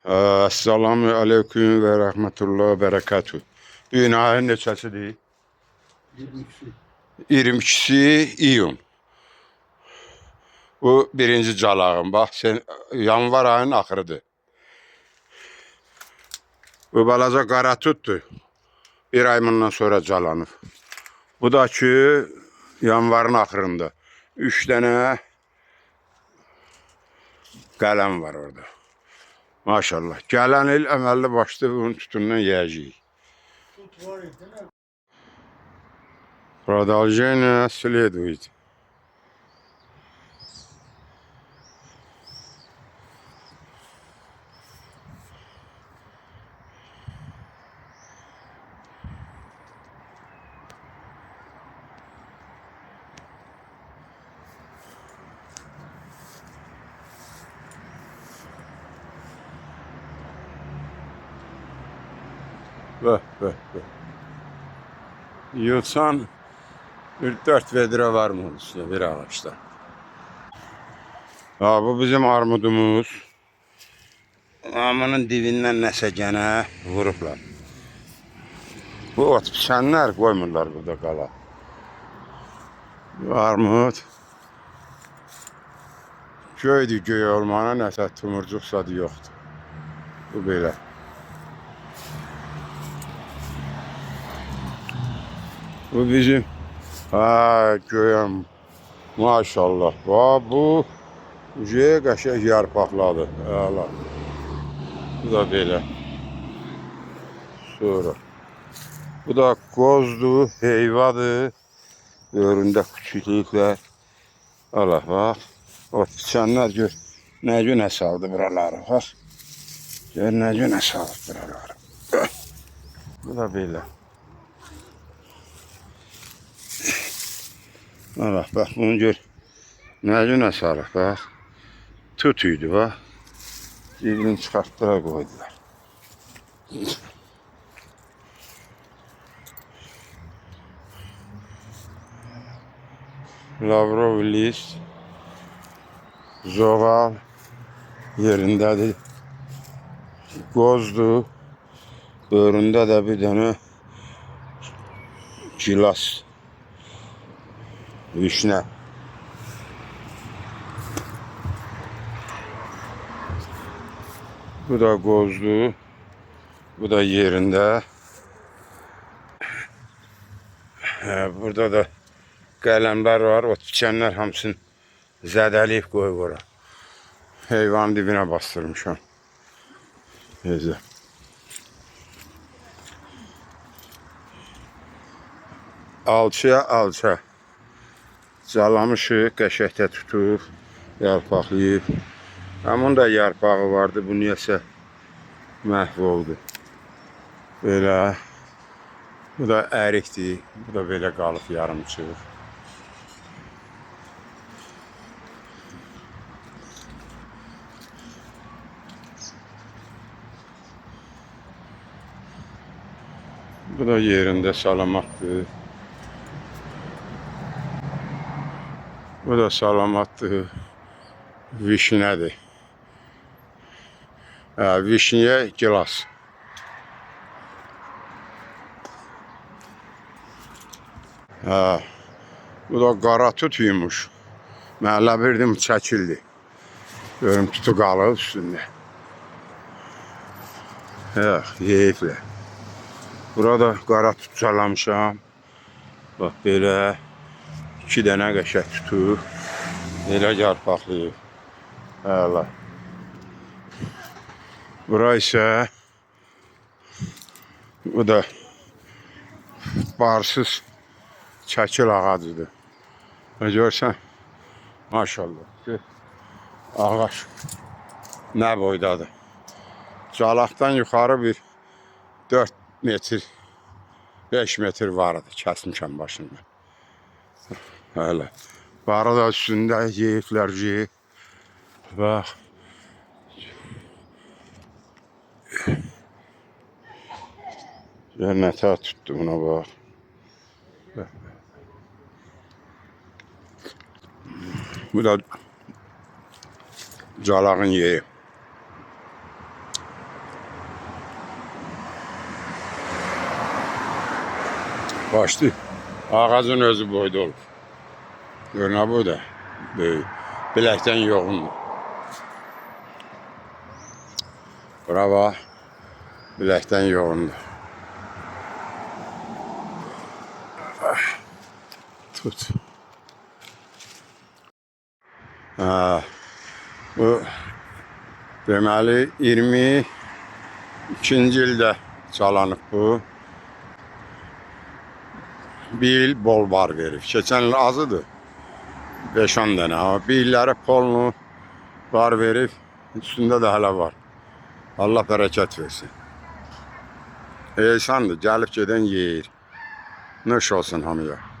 Esselamu aleyküm ve rahmetullah ve berekatuhu. Bugün ayın neçəsidir? 22'si. 22'si iyun. Bu birinci calağım. Bak sen, yanvar ayının axırıdır. Bu balaca qara tutdu. Bir ay bundan sonra calanıb. Bu da ki yanvarın axırında. 3 dənə qələm var orada. Maşallah. Gələn il əməlli başlı bunun tutundan yiyəcəyik. Tut var idi, ne? Продолжение следует. Bəh, bəh, bəh. Yılsan 4 vedrə var mı onun üstüne bir ağaçta? Ha, bu bizim armudumuz. Amının dibindən nəsə gənə vurublar. Bu ot biçənlər qoymurlar burada qala. Bu armud göydü, göy olmana nəsə tumurcuq sadı yoxdur. Bu belə. Bu bizim göyəm. Maşallah. Bu qəşəng yarpaqladı. Allah. Bu da belə. Sonra. Bu da qozdur, heyvadır. Öründə küçüklüklər. Allah bax. Ot biçənlər gör. Nə günə saldı buraları. Bax. Gör nə günə saldı buraları. Bu da belə. Allah bax bunu gör. Nə günə salıb bax. Tut idi bax. Dilini çıxartdıra qoydular. Lavrov list. Zoğal yerindədir. Qozdur. Böründə də bir dənə gilas. Vişnə. Bu da qozdur. Bu da yerində. Burada da qələmlər var. Ot biçənlər hamısını zədəliyib qoyub ora. Heyvanın dibinə bastırmışam. Neyse. Alçıya alça. Calamışıq, qəşəkdə tutub, yarpaqlayıb. Onun da yarpağı vardı, bu niyəsə məhv oldu. Belə. Bu da ərikdir. Bu da belə qalıb yarımçıq. Bu da yerində salamatdır. Bu da salamatdır. Vişnədir. Vişniyə gilas. Bu da qara tut yumuş. Məhəllə birdim çəkildi. Görüm tutu qalıb üstündə. Yeyiblər. Burada qara tut çalamışam. Bax belə 2 dənə qəşək tutur. Elə yarpaqlayıb. Hələ. Bura isə bu da barsız çəkil ağacıdır. Görsən, maşallah. Ağaç nə boydadır. Calaqdan yuxarı bir 4 metr, 5 metr vardı. Kəsmişəm başında. Hələ. Barı da üstündə yeyiblər yeyib. Bax. Nətər tutdu buna bax. Bu da calağın yeri. Başlı. Ağacın özü boyda olur. Görünə bu da böyük. Biləkdən yoğundur. Bura bax. Biləkdən yoğundur. Tut. Ha, bu deməli 22-ci ildə çalanıb bu. Bir il bol var verib. Keçən il azıdır. 5-10 dənə. Amma bir illəri polnu var verib. Üstündə də hələ var. Allah bərəkət versin. Ehsandır. Gəlib gedən yeyir. Nuş olsun hamıya.